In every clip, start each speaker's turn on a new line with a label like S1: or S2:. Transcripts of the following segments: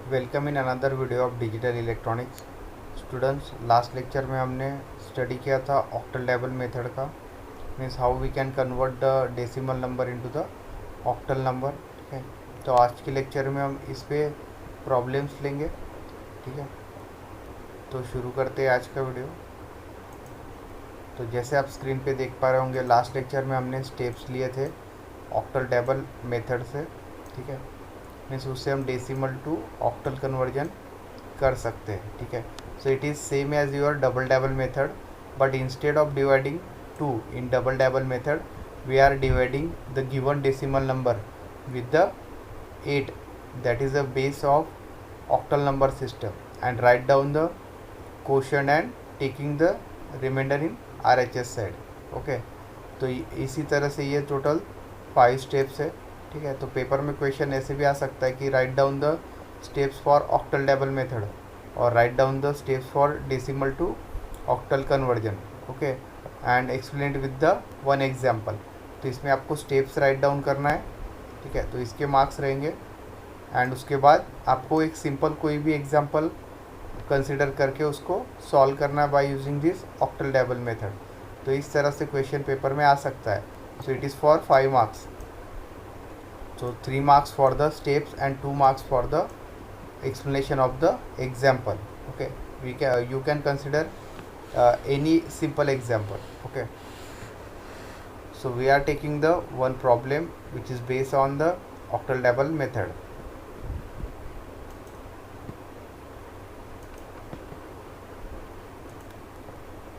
S1: Welcome in another video of digital electronics. Students, last lecture में हमने study किया था ऑक्टल टेबल मेथड का, means how we can convert the decimal number into the octal number. ठीक है, तो आज के लेक्चर में हम इस पे प्रॉब्लम्स लेंगे। ठीक है, तो शुरू करते हैं आज का वीडियो। तो जैसे आप स्क्रीन पे देख पा रहे होंगे, लास्ट लेक्चर में हमने स्टेप्स लिए थे ऑक्टल टेबल मेथड से। ठीक है, मीन्स उससे हम डेसिमल टू ऑक्टल कन्वर्जन कर सकते हैं। ठीक है, so it is same as your double table method, but instead of dividing two in double table method we are dividing the given decimal number with the 8, that is the base of octal number system, and write down the quotient and taking the remainder in RHS side. Okay, तो इसी तरह से ये total 5 steps है। ठीक है, तो paper में क्वेश्चन ऐसे भी आ सकता है कि write down the steps for octal table method और write down the steps for decimal to octal conversion. Okay, and explain with the one example. तो इसमें आपको स्टेप्स राइट डाउन करना है। ठीक है, तो इसके मार्क्स रहेंगे एंड उसके बाद आपको एक सिंपल कोई भी एग्जांपल कंसिडर करके उसको सॉल्व करना है by using this octal table method. तो इस तरह से क्वेश्चन पेपर में आ सकता है। So it is for 5 marks, so 3 marks for the steps and 2 marks for the explanation of the example. Okay, you can consider any simple example. Okay, so we are taking the one problem which is based on the octal table method.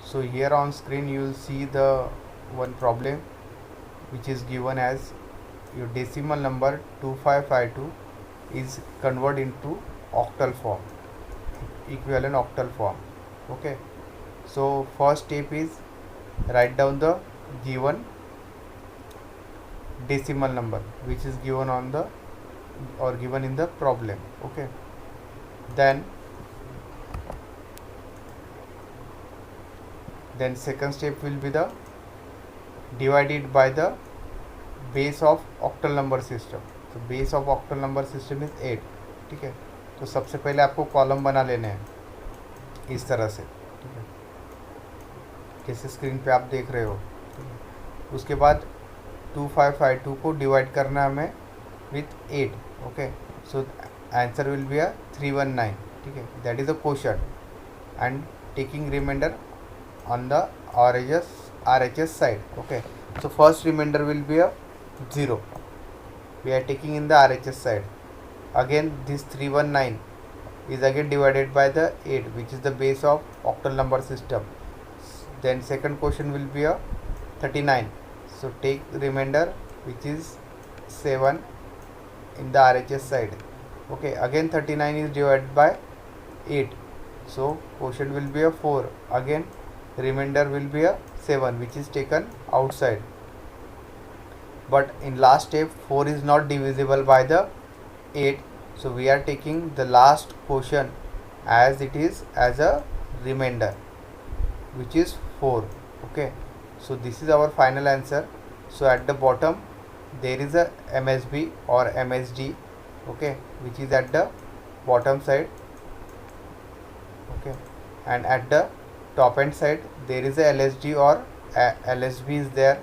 S1: So here on screen you will see the one problem which is given as your decimal number 2552 is converted into octal form, equivalent octal form. Okay, so first step is write down the given decimal number which is given on the or given in the problem. Okay, then second step will be the divided by the base of octal number system. तो base of octal number system is 8। ठीक है, तो सबसे पहले आपको column बना लेने हैं इस तरह से। ठीक है, जैसे स्क्रीन पे आप देख रहे हो। उसके बाद 2552 को डिवाइड करना है हमें with 8। Okay, so answer will be 319। ठीक है, that is a question and taking remainder on the RHS side. Okay, so first remainder will be a 0. We are taking in the RHS side. Again this 319 is again divided by the 8, which is the base of octal number system. Then second question will be a 39. So take remainder which is 7 in the RHS side. Okay, again 39 is divided by 8, so quotient will be a 4. Again remainder will be a 7, which is taken outside, but in last step 4 is not divisible by the 8, so we are taking the last quotient as it is as a remainder, which is 4. Okay, so this is our final answer. So at the bottom there is a MSB or MSD, okay, which is at the bottom side. Okay, and at the top end side there is a LSD or LSB is there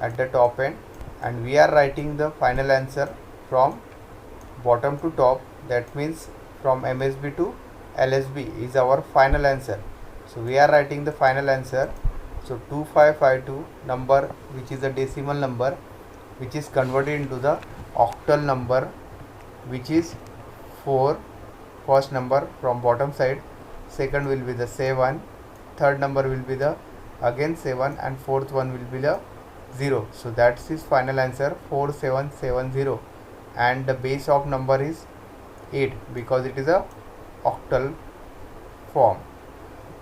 S1: at the top end, and we are writing the final answer from bottom to top. That means from MSB to LSB is our final answer. So we are writing the final answer. So 2552 number, which is a decimal number, which is converted into the octal number, which is 4, first number from bottom side, second will be the 7, third number will be the again 7, and fourth one will be the 0. So that's his final answer 4770, and the base of number is 8 because it is a octal form.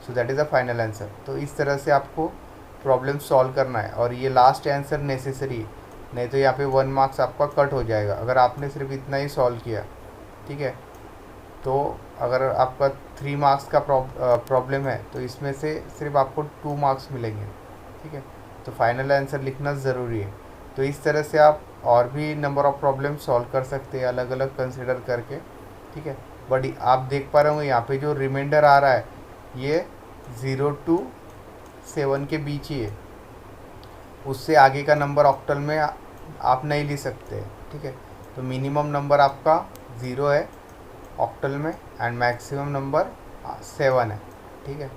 S1: So that is the final answer. तो इस तरह से आपको problem solve करना है, और ये last answer necessary, नहीं तो यहाँ पे 1 मार्क्स आपका कट हो जाएगा अगर आपने सिर्फ इतना ही सॉल्व किया। ठीक है, तो अगर आपका 3 मार्क्स का प्रॉब्लम है तो इसमें से सिर्फ आपको 2 मार्क्स मिलेंगे। ठीक है, तो फाइनल आंसर लिखना ज़रूरी है। तो इस तरह से आप और भी नंबर ऑफ़ प्रॉब्लम सॉल्व कर सकते हैं अलग अलग कंसिडर करके। ठीक है। बट आप देख पा रहे हो यहाँ पे जो रिमाइंडर आ रहा है ये 0 to 7 के बीच ही है, उससे आगे का नंबर ऑक्टल में आप नहीं ले सकते, ठीक है। तो मिनिमम नंबर आपका 0 है ऑक्टल में एंड मैक्सिमम नंबर 7 है, ठीक है।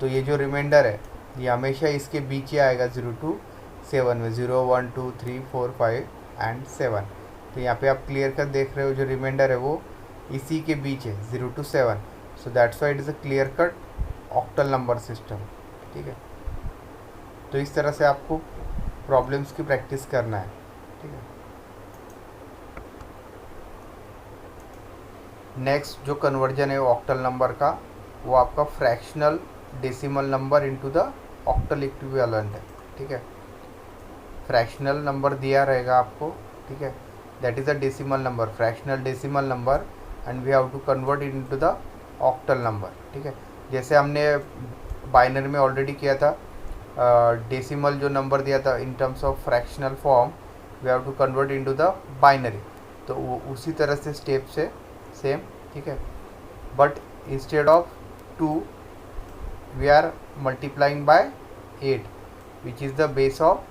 S1: तो ये जो रिमाइंडर है ये हमेशा इसके बीच ही आएगा 0 to 7 में, 0 1 2 3 4 5 एंड 7। तो यहाँ पे आप क्लियर कर देख रहे हो जो रिमाइंडर है वो इसी के बीच है 0 to 7। So that's why it is a clear cut octal number system, ठीक है। तो इस तरह से आपको प्रॉब्लम्स की प्रैक्टिस करना है, ठीक है। नेक्स्ट जो कन्वर्जन है ऑक्टल नंबर का वो आपका fractional decimal number into the octal equivalent है, ठीक है। फ्रैक्शनल नंबर दिया रहेगा आपको, ठीक है, that is a decimal number, fractional decimal number and we have to convert it into the octal number, ठीक है। जैसे हमने बाइनरी में ऑलरेडी किया था, डेसिमल जो नंबर दिया था in terms of fractional form we have to convert into the binary, तो वो उसी तरह से स्टेप से सेम, ठीक है। But instead of 2 we are multiplying by 8 which is the base of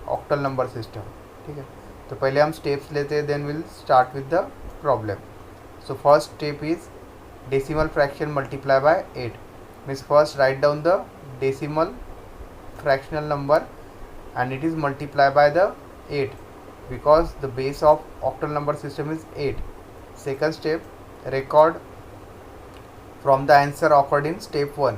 S1: octal number system, ठीक है। तो पहले हम स्टेप्स लेते हैं, then will start with the problem. So first step is decimal fraction multiply by 8 means first write down the decimal fractional number and it is multiplied by the 8 because the base of octal number system is 8. Second step, record from the answer occurred in step 1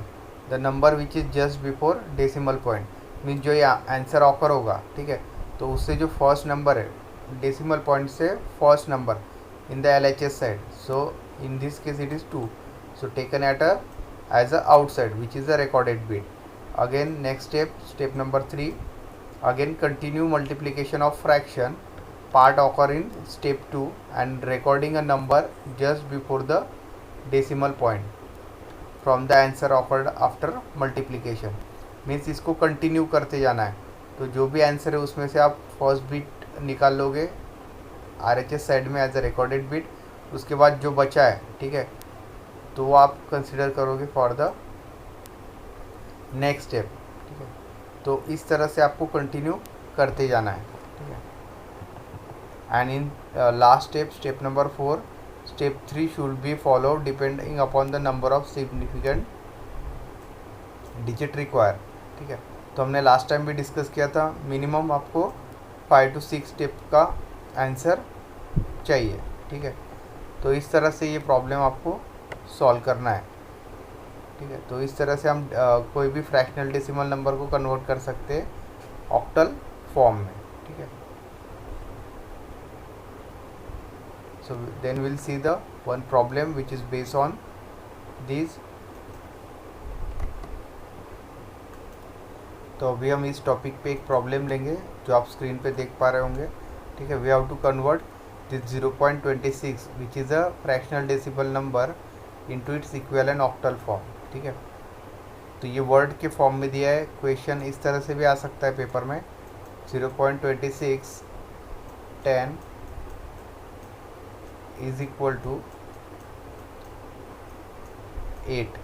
S1: the number which is just before decimal point means जो ये answer occur होगा, ठीक है, तो उससे जो first number है decimal point से first number in the LHS side, so in this case it is 2, so taken at a as a outside which is the recorded bit. Again next step number 3, again continue multiplication of fraction part occur in step 2 and recording a number just before the decimal point from the answer occurred after multiplication. Means इसको continue करते जाना है, तो जो भी answer है उसमें से आप फर्स्ट बिट निकाल लोगे RHS साइड में एज अ रिकॉर्डेड बिट, उसके बाद जो बचा है, ठीक है, तो वो आप कंसिडर करोगे फॉर द नेक्स्ट स्टेप, ठीक है। तो इस तरह से आपको कंटिन्यू करते जाना है, ठीक है। And in last step number 4, step 3 should be follow depending upon the number of significant digit require, ठीक है। तो हमने लास्ट टाइम भी डिस्कस किया था मिनिमम आपको 5 to 6 स्टेप का आंसर चाहिए, ठीक है। तो इस तरह से ये प्रॉब्लम आपको सॉल्व करना है, ठीक है। तो इस तरह से हम कोई भी फ्रैक्शनल डेसिमल नंबर को कन्वर्ट कर सकते हैं ऑक्टल फॉर्म में, ठीक है। So then will see the one problem which is based on this. तो अभी हम इस टॉपिक पे एक प्रॉब्लम लेंगे जो आप स्क्रीन पे देख पा रहे होंगे, ठीक है। We have to convert this 0.26 which is a fractional decimal number into its equivalent octal form, ठीक है। तो ये वर्ड के फॉर्म में दिया है, क्वेश्चन इस तरह से भी आ सकता है पेपर में, 0.26 10 is equal to 8,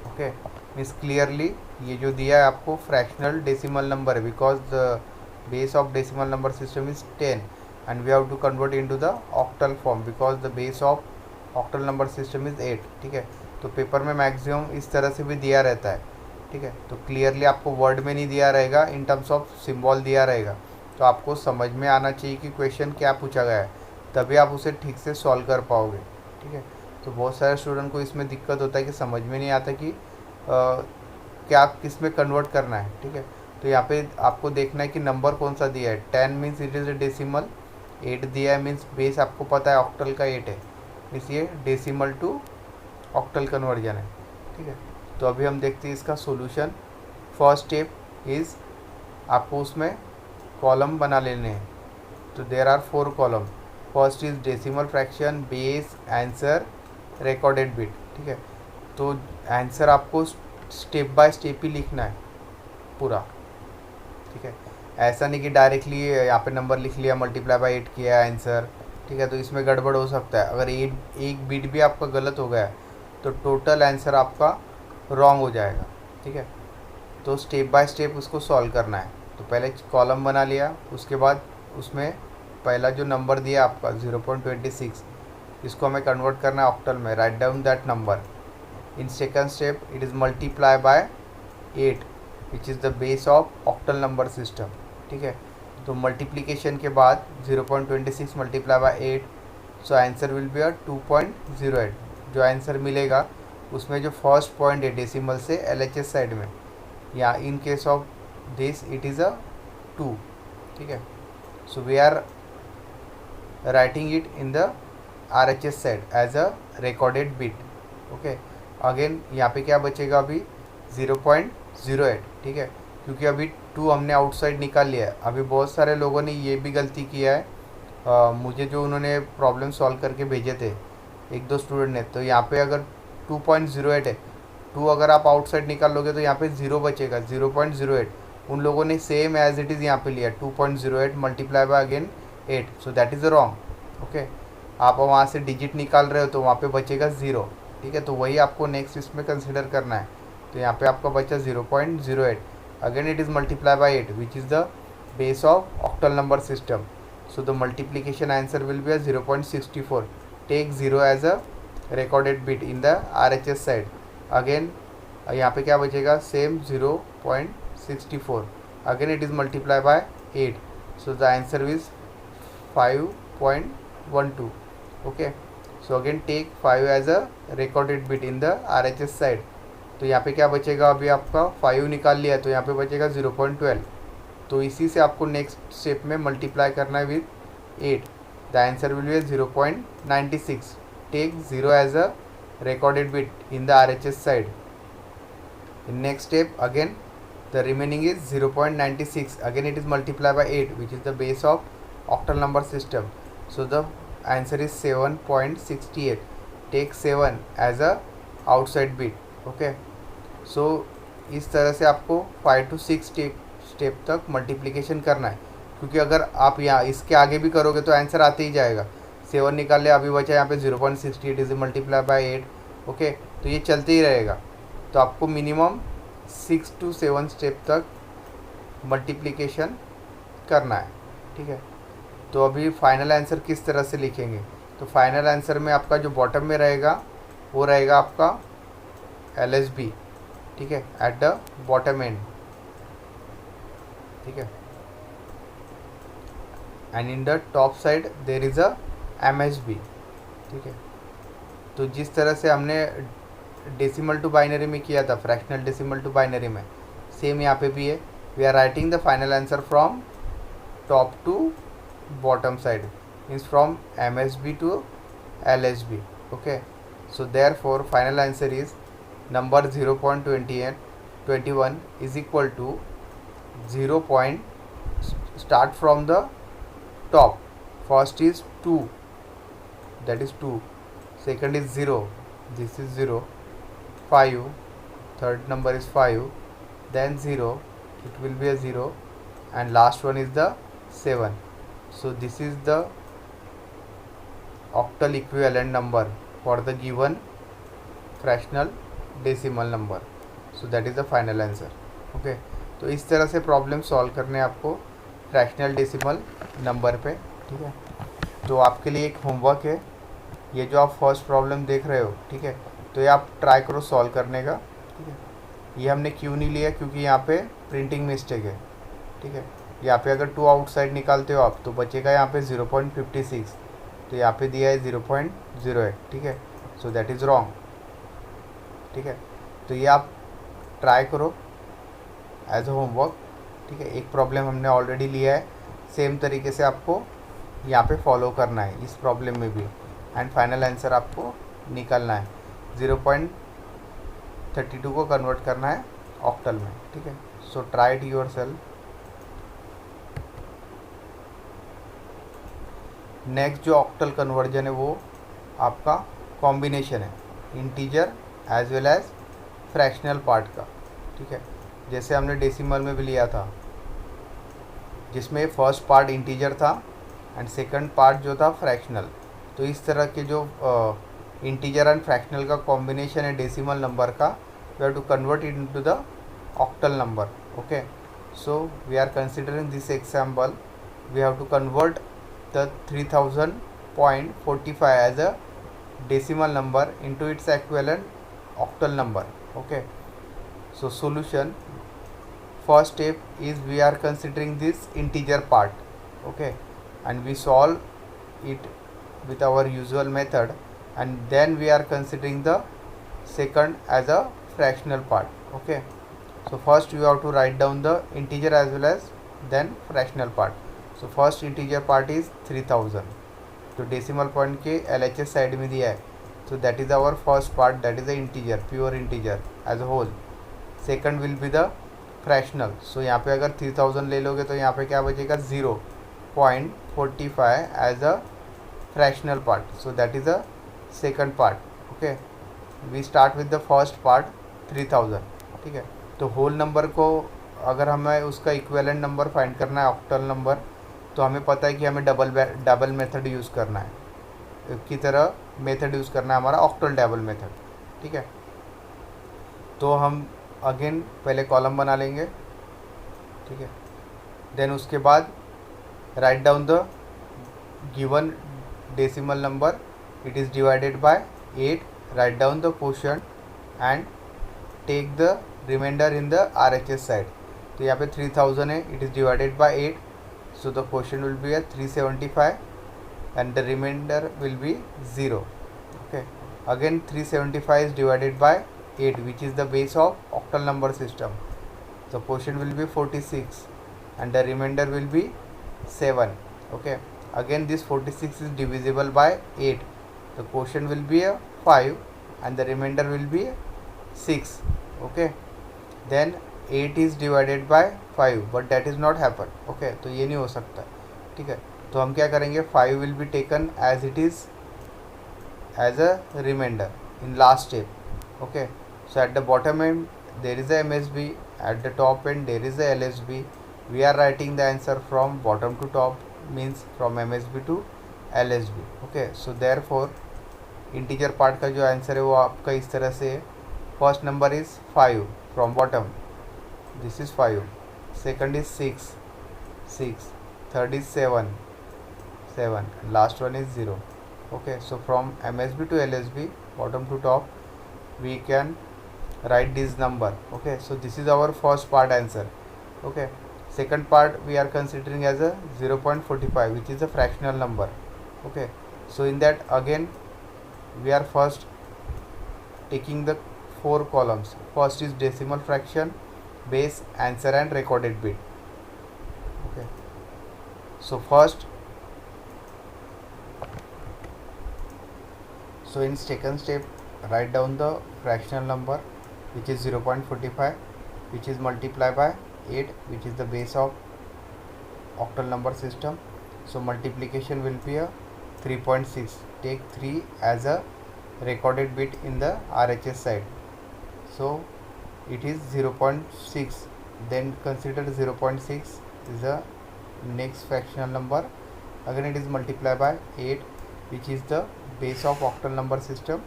S1: okay. Means clearly ये जो दिया है आपको फ्रैक्शनल डेसिमल नंबर है because the base of decimal number system is 10 and we have to convert into the octal form because the base of octal number system is 8, ठीक है। तो paper में मैक्सिमम इस तरह से भी दिया रहता है, ठीक है। तो क्लियरली आपको वर्ड में नहीं दिया रहेगा, इन टर्म्स ऑफ सिंबल दिया रहेगा, तो आपको समझ में आना चाहिए कि क्वेश्चन क्या पूछा गया है, तभी आप उसे ठीक से सॉल्व कर पाओगे, ठीक है। तो बहुत सारे स्टूडेंट को इसमें दिक्कत होता है कि समझ में नहीं आता कि क्या किस में कन्वर्ट करना है, ठीक है। तो यहाँ पे आपको देखना है कि नंबर कौन सा दिया है, 10 means it is a decimal, 8 दिया है मीन्स बेस आपको पता है ऑक्टल का 8 है, मीन्स ये डेसिमल टू ऑक्टल कन्वर्जन है, ठीक है। तो अभी हम देखते हैं इसका सॉल्यूशन। फर्स्ट स्टेप इज़ आपको उसमें कॉलम बना लेने हैं, तो there are 4 column. First is decimal fraction, base, answer, recorded bit, ठीक है। तो आंसर आपको स्टेप बाय स्टेप ही लिखना है पूरा, ठीक है। ऐसा नहीं कि डायरेक्टली यहाँ पे नंबर लिख लिया, मल्टीप्लाई बाय 8 किया आंसर, ठीक है, तो इसमें गड़बड़ हो सकता है। अगर एक बिट भी आपका गलत हो गया तो टोटल आंसर आपका रॉन्ग हो जाएगा। ठीक है, तो स्टेप बाय स्टेप उसको सॉल्व करना है। तो पहले कॉलम बना लिया, उसके बाद उसमें पहला जो नंबर दिया आपका 0.26, इसको हमें कन्वर्ट करना है ऑक्टल में। Write down that number. In second step it is multiply by 8 which is the base of octal number system. ठीक है, तो मल्टीप्लिकेशन के बाद 0.26 multiply by 8, so answer will be 2.08। जो आंसर मिलेगा उसमें जो फर्स्ट पॉइंट है डेसिमल से LHS साइड में, या in case of this it is a 2। ठीक है, so we are writing it in the RHS side as a recorded bit. Okay, again यहाँ पे क्या बचेगा अभी 0.08। ठीक है, क्योंकि अभी 2 हमने आउटसाइड निकाल लिया है। अभी बहुत सारे लोगों ने ये भी गलती किया है, मुझे जो उन्होंने प्रॉब्लम सॉल्व करके भेजे थे 1-2 स्टूडेंट ने, तो यहाँ पे अगर 2.08 है, 2 अगर आप आउटसाइड निकाल लोगे तो यहाँ पे 0 बचेगा, 0.08। उन लोगों ने सेम एज इट इज़ यहाँ पे लिया 2.08 multiply by again 8, so that is wrong. Okay, आप वहाँ से डिजिट निकाल रहे हो तो वहाँ पे बचेगा 0। ठीक है, तो वही आपको नेक्स्ट इसमें कंसिडर करना है। तो यहाँ पे आपका बचा 0.08, again it is multiply by 8 which is the base of octal number system. So the multiplication answer will be 0.64। Take 0 as a recorded bit in the RHS side. Again यहाँ पे क्या बचेगा, same 0.64, again it is multiply by 8, so the answer is 5.12। Okay, so again take 5 as a recorded bit in the RHS side. तो यहाँ पे क्या बचेगा, अभी आपका 5 निकाल लिया है तो यहाँ पे बचेगा 0.12। तो इसी से आपको नेक्स्ट स्टेप में मल्टीप्लाई करना है with 8। The answer will be 0.96। Take 0 as a recorded bit in the RHS side. In next step again the remaining is 0.96, again it is multiplied by 8 which is the base of octal number system. So the answer is 7.68. take 7 as a outside bit. Okay, so इस तरह से आपको 5 to 6 step तक multiplication करना है, क्योंकि अगर आप यहाँ इसके आगे भी करोगे तो आंसर आते ही जाएगा। 7 निकाल लिया, अभी बचा यहाँ पे 0.68 इज मल्टीप्लाई बाय 8। ओके, तो ये चलते ही रहेगा। तो आपको मिनिमम 6 to 7 स्टेप तक मल्टीप्लिकेशन करना है। ठीक है, तो अभी फाइनल आंसर किस तरह से लिखेंगे, तो फाइनल आंसर में आपका जो बॉटम में रहेगा वो रहेगा आपका LSB। ठीक है, एट द बॉटम एंड। ठीक है, and in the top side there is a MSB। ठीक है, तो जिस तरह से हमने डेसिमल टू बाइनरी में किया था, फ्रैक्शनल डेसिमल टू बाइनरी में, सेम यहाँ पे भी है। We are writing the final answer from top to bottom side, means from MSB to LSB। Okay, so therefore final answer is number 0.21 is equal to 0. Start from the top, first is 2, that is 2, second is 0, this is 0, 5, third number is 5, then 0, it will be a 0, and last one is the 7. So this is the octal equivalent number for the given fractional decimal number. So that is the final answer. Okay, तो इस तरह से problem solve करने आपको fractional decimal number पे। ठीक है, तो आपके लिए एक होमवर्क है, ये जो आप फर्स्ट प्रॉब्लम देख रहे हो। ठीक है, तो ये आप ट्राई करो सॉल्व करने का। ठीक है, ये हमने क्यों नहीं लिया, क्योंकि यहाँ पे प्रिंटिंग मिस्टेक है। ठीक है, यहाँ पे अगर 2 आउटसाइड निकालते हो आप तो बचेगा यहाँ पे 0.56, तो यहाँ पे दिया है 0.08। ठीक है, सो दैट इज़ रॉन्ग। ठीक है, तो ये आप ट्राई करो एज अ होमवर्क। ठीक है, एक प्रॉब्लम हमने ऑलरेडी लिया है, सेम तरीके से आपको यहाँ पे फॉलो करना है इस प्रॉब्लम में भी, एंड फाइनल आंसर आपको निकालना है। 0.32 को कन्वर्ट करना है ऑक्टल में। ठीक है, so try it yourself. Next जो ऑक्टल कन्वर्जन है वो आपका कॉम्बिनेशन है integer as well as fractional part का। ठीक है, जैसे हमने डेसिमल में भी लिया था, जिसमें फर्स्ट पार्ट इंटीजर था एंड सेकंड पार्ट जो था फ्रैक्शनल। तो इस तरह के जो इंटीजर एंड फ्रैक्शनल का कॉम्बिनेशन है डेसिमल नंबर का, we have to convert it into the octal number. Okay, so we are considering this example, we have to convert the 3000.45 as a decimal number into its equivalent octal number. Okay, so solution, first step is we are considering this integer part. Okay, and we solve it with our usual method, and then we are considering the second as a fractional part. Okay, so first you have to write down the integer as well as then fractional part. So first integer part is 3000, तो decimal point के LHS side में दिया है, so that is our first part, that is the integer, pure integer as a whole. second will be the fractional, so यहाँ पे अगर 3000 ले लोगे तो यहाँ पे क्या बचेगा 0.45 as a fractional part, so that is the second part. Okay, we start with the first part 3000. ठीक है, तो होल नंबर को अगर हमें उसका इक्विवेलेंट नंबर फाइंड करना है ऑक्टल नंबर, तो हमें पता है कि हमें डबल मेथड यूज़ करना है, की तरह मेथड यूज़ करना है हमारा ऑक्टल डबल मेथड। ठीक है, तो हम अगेन पहले कॉलम बना लेंगे। ठीक है, देन उसके बाद write down the given decimal number, it is divided by 8, write down the quotient and take the remainder in the RHS side. तो यहाँ पे 3000 है, it is divided by 8, so the quotient will be at 375 and the remainder will be 0. Okay, again 375 is divided by 8, which is the base of octal number system. The quotient will be 46 and the remainder will be 7. Okay, again this 46 is divisible by 8, the quotient will be a 5 and the remainder will be 6. Okay, then 8 is divided by 5, but that is not happen. Okay, तो ये नहीं हो सकता। ठीक है, तो हम क्या करेंगे, 5 will be taken as it is as a remainder in last step. Okay, so at the bottom end there is a MSB, at the top end there is a LSB. We are writing the answer from bottom to top, means from MSB to LSB. Okay, so therefore integer part का जो answer है वो आपका इस तरह से है, first number is 5 from bottom, this is 5, second is 6, third is 7, last one is 0. Okay, so from MSB to LSB, bottom to top, we can write this number. Okay, so this is our first part answer. Okay, second part we are considering as a 0.45, which is a fractional number. Okay, so in that again we are first taking the 4 columns. First is decimal fraction, base, answer and recorded bit. Okay, so first, so in second step write down the fractional number, which is 0.45, which is multiplied by 8, which is the base of octal number system. So multiplication will be a 3.6, take 3 as a recorded bit in the RHS side, so it is 0.6, then consider 0.6 is the next fractional number, again it is multiplied by 8, which is the base of octal number system.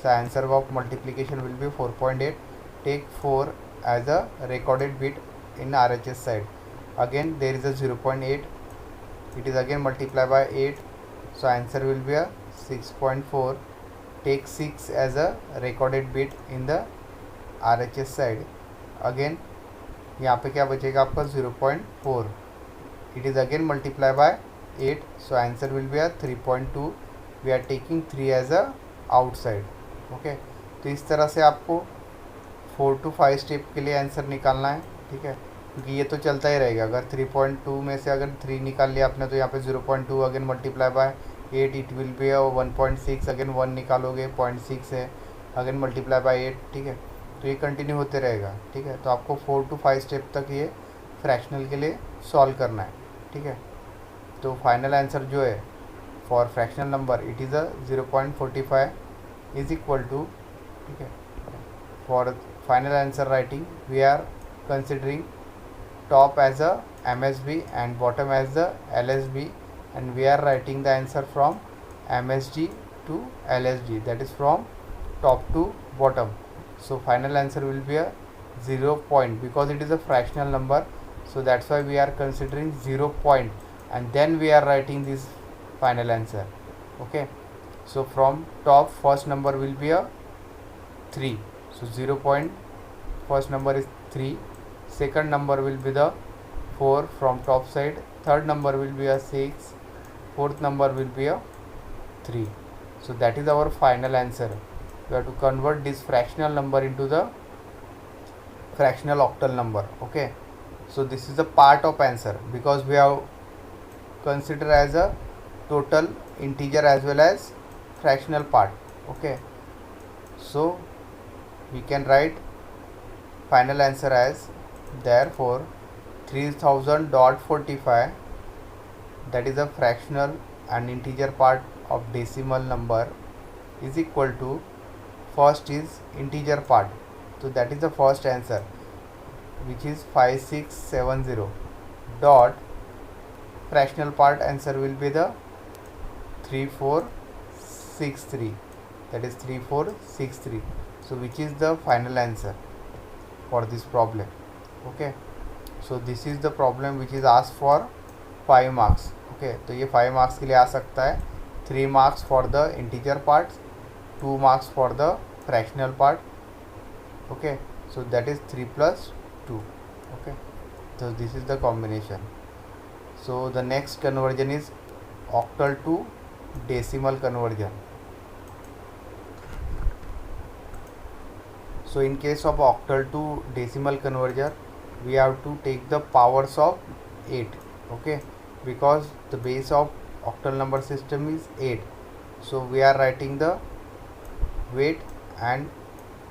S1: So answer of multiplication will be 4.8, take 4 as a recorded bit in RHS side, again there is a 0.8, it is again multiplied by 8, so answer will be a 6.4, take 6 as a recorded bit in the RHS side, again यहाँ पे क्या बचेगा आपका 0.4, it is again multiply by 8, so answer will be 3.2, we are taking 3 as a outside. Okay, तो इस तरह से आपको 4 to 5 स्टेप के लिए आंसर निकालना है। ठीक है, क्योंकि ये तो चलता ही रहेगा, अगर 3.2 में से अगर 3 निकाल लिया आपने तो यहाँ पे 0.2 again multiply by 8, it will B 1.6, again 1 निकालोगे 0.6 है, अगेन मल्टीप्लाई बाय 8। ठीक है, तो ये कंटिन्यू होते रहेगा। ठीक है, तो आपको 4 to 5 स्टेप तक ये फ्रैक्शनल के लिए सॉल्व करना है। ठीक है, तो फाइनल आंसर जो है for fractional number it is a 0.45 is equal to, ठीक है, for final answer writing we are considering top as a MSB and bottom as the LSB, and we are writing the answer from MSD to LSD, that is from top to bottom. So final answer will be a 0 point, because it is a fractional number, so that's why we are considering 0 point and then we are writing this final answer. Okay, so from top, first number will be a 3, so 0 point, first number is 3, second number will be the 4 from top side, third number will be a 6, fourth number will be a 3. So that is our final answer. We have to convert this fractional number into the fractional octal number. Okay, so this is a part of answer, because we have considered as a total, integer as well as fractional part. Okay, so we can write final answer as, therefore 3000.45, that is a fractional and integer part of decimal number, is equal to, first is integer part, so that is the first answer, which is 5670, dot fractional part answer will be the 3463, that is 3463. So which is the final answer for this problem. Okay, so this is the problem which is asked for 5 marks. Okay, तो ये 5 marks के लिए आ सकता है, 3 marks for the integer parts, 2 marks for the fractional part. Okay, so that is 3 plus 2. Okay, so this is the combination. So the next conversion is octal to decimal conversion. So in case of octal to decimal conversion, we have to take the powers of 8. Okay, because the base of octal number system is 8, so we are writing the weight and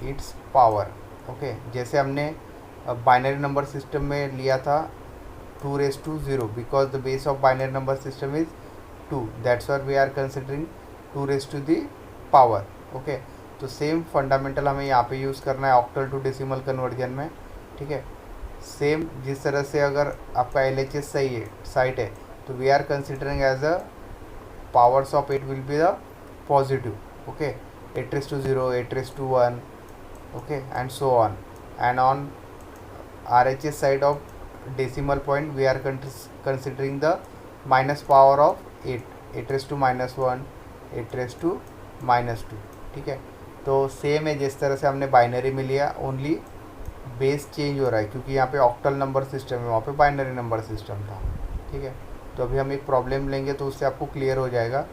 S1: its power. Okay, जैसे हमने binary number system में लिया था 2⁻0, because the base of binary number system is 2, that's why we are considering 2⁻the power. Okay, तो same fundamental हमें यहाँ पे use करना है ऑक्टल टू डेसिमल कन्वर्जन में. ठीक है, सेम जिस तरह से अगर आपका LHS सही है, साइट है, तो we are considering as a powers of 8 will be the positive. Okay, 8⁻0, 8⁻1, okay, and so on. And on RHS side of decimal point, we are considering the minus power of 8, 8⁻1, 8⁻2. ठीक है, तो same है जिस तरह से हमने binary में लिया, ओनली बेस चेंज हो रहा है, क्योंकि यहाँ पे ऑक्टल नंबर सिस्टम है, वहाँ पे बाइनरी नंबर सिस्टम था. ठीक है, तो अभी हम एक प्रॉब्लम लेंगे तो उससे आपको क्लियर हो जाएगा.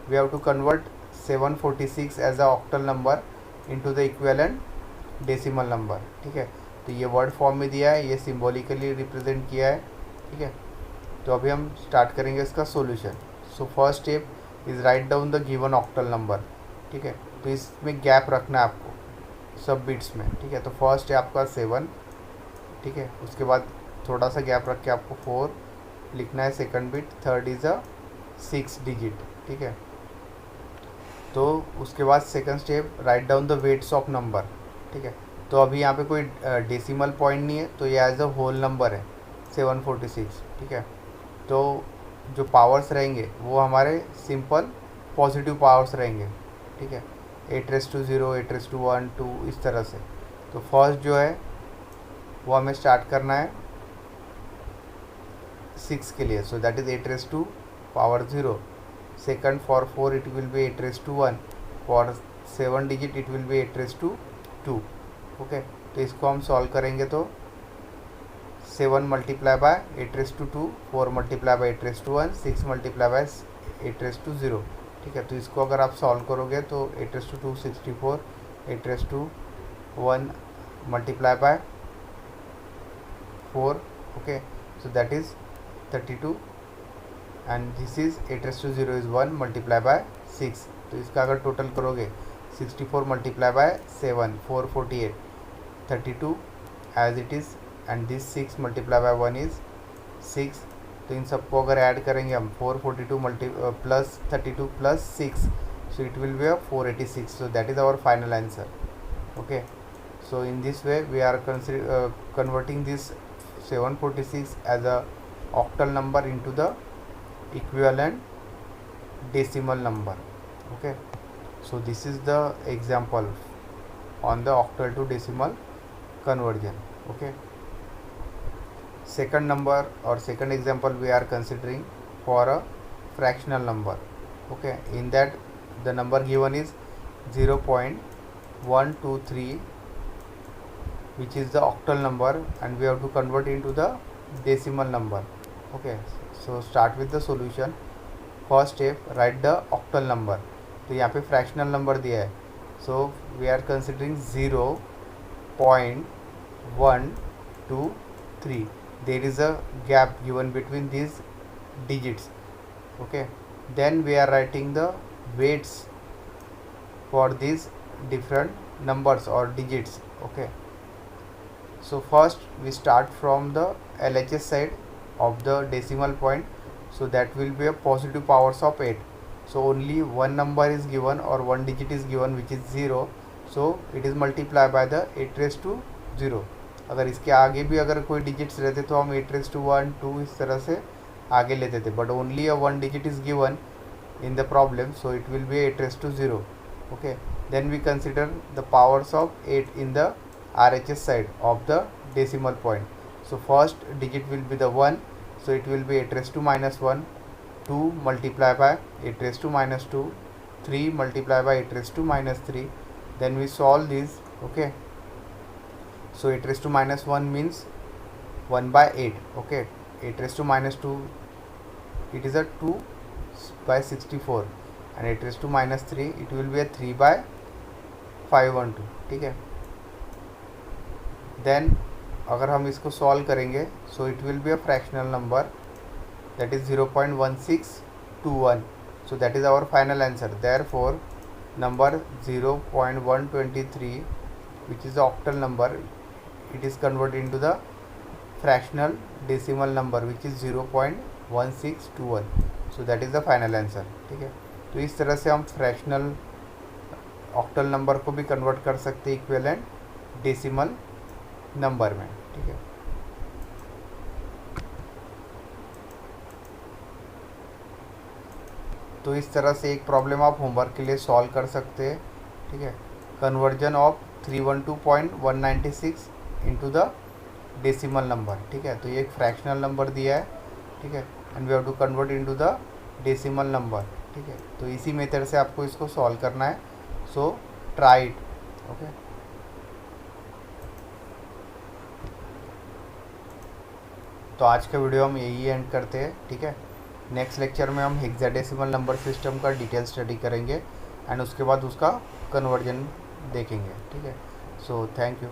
S1: We have to convert 746 as a octal number into the equivalent decimal number. ठीक है, तो ये वर्ड फॉर्म में दिया है, ये सिम्बॉलिकली रिप्रेजेंट किया है. ठीक है, तो अभी हम स्टार्ट करेंगे इसका solution. So first step is right down the given octal number. ठीक है, तो इसमें गैप रखना है आपको सब बिट्स में. ठीक है, तो फर्स्ट है आपका 7. ठीक है, उसके बाद थोड़ा सा गैप रख के आपको 4 लिखना है second bit, third is a 6 digit. ठीक है, तो उसके बाद second step write down the weights of number. ठीक है, तो अभी यहाँ पे कोई डेसिमल पॉइंट नहीं है, तो ये एज अ होल नंबर है 746. ठीक है, तो जो पावर्स रहेंगे वो हमारे सिंपल पॉजिटिव पावर्स रहेंगे. ठीक है, 8⁻0, 8⁻1, 2 इस तरह से. तो फर्स्ट जो है वो हमें स्टार्ट करना है 6 के लिए, सो that is 8⁻0. Second for 4 it will B 8⁻1, for 7 digit it will B 8⁻2. Okay, तो इसको हम सॉल्व करेंगे तो 7 multiply by 8⁻2, 4 multiply by 8⁻1, 6 multiply bye 8⁻0. ठीक है, तो इसको अगर आप सॉल्व करोगे तो 8⁻2 64, 8⁻1 multiply by 4. Okay, so that is 32, and this is 8⁻0 is 1 multiply by 6. तो इसका अगर टोटल करोगे 64 multiply by 7, 448, 32 as it is, and this 6 multiply by 1 is 6. तो इन सबको अगर ऐड करेंगे हम 442 plus 32 plus 6, so it will be a 486. So that is our final answer. Okay, so in this way we are converting this 746 as a octal number into the equivalent decimal number. Okay, so this is the example on the octal to decimal conversion. Okay, second number or second example we are considering for a fractional number. Okay, in that the number given is 0.123, which is the octal number, and we have to convert into the decimal number. Okay, so start with the solution. First step, write the octal number. तो यहाँ पे fractional number दिया है, so we are considering 0.123. There is a gap given between this digits. Okay, then we are writing the weights for this different numbers और digits. Okay, so first we start from the LHS side of the decimal point, so that will be a positive powers of 8. So only one number is given or one digit is given, which is 0, so it is multiplied by the 8 raised to 0. अगर इसके आगे भी अगर कोई digits रहते तो हम 8 raised to 1 2 इस तरह से आगे लेते थे, but only a one digit is given in the problem, so it will be 8 raised to 0. Okay, then we consider the powers of 8 in the RHS side of the decimal point. So first digit will be the 1, so it will be 8 raised to minus 1, 2 multiplied by 8 raised to minus 2, 3 multiplied by 8 raised to minus 3. Then we solve this. Okay, so 8 raised to minus 1 means 1 by 8. Okay, 8 raised to minus 2, it is a 2 by 64, and 8 raised to minus 3, it will be a 3 by 512. ठीक है, then अगर हम इसको solve करेंगे, so it will be a fractional number, that is 0.1621. So that is our final answer. Therefore number 0.123, which is the octal number, it is converted into the fractional decimal number, which is 0.1621. So that is the final answer. ठीक है, तो इस तरह से हम fractional octal number को भी convert कर सकते हैं इक्विवेलेंट डेसिमल नंबर में. ठीक है, तो इस तरह से एक प्रॉब्लम आप होमवर्क के लिए सॉल्व कर सकते हैं. ठीक है, conversion of 312.196 into the decimal number. ठीक है, तो ये एक फ्रैक्शनल नंबर दिया है. ठीक है, and we have to convert into the decimal number. ठीक है, तो इसी मेथड से आपको इसको सॉल्व करना है. So try it. ओके, तो आज का वीडियो हम यही एंड करते हैं. ठीक है, नेक्स्ट लेक्चर में हम हेक्साडेसिमल नंबर सिस्टम का डिटेल स्टडी करेंगे एंड उसके बाद उसका कन्वर्जन देखेंगे. ठीक है, सो थैंक यू.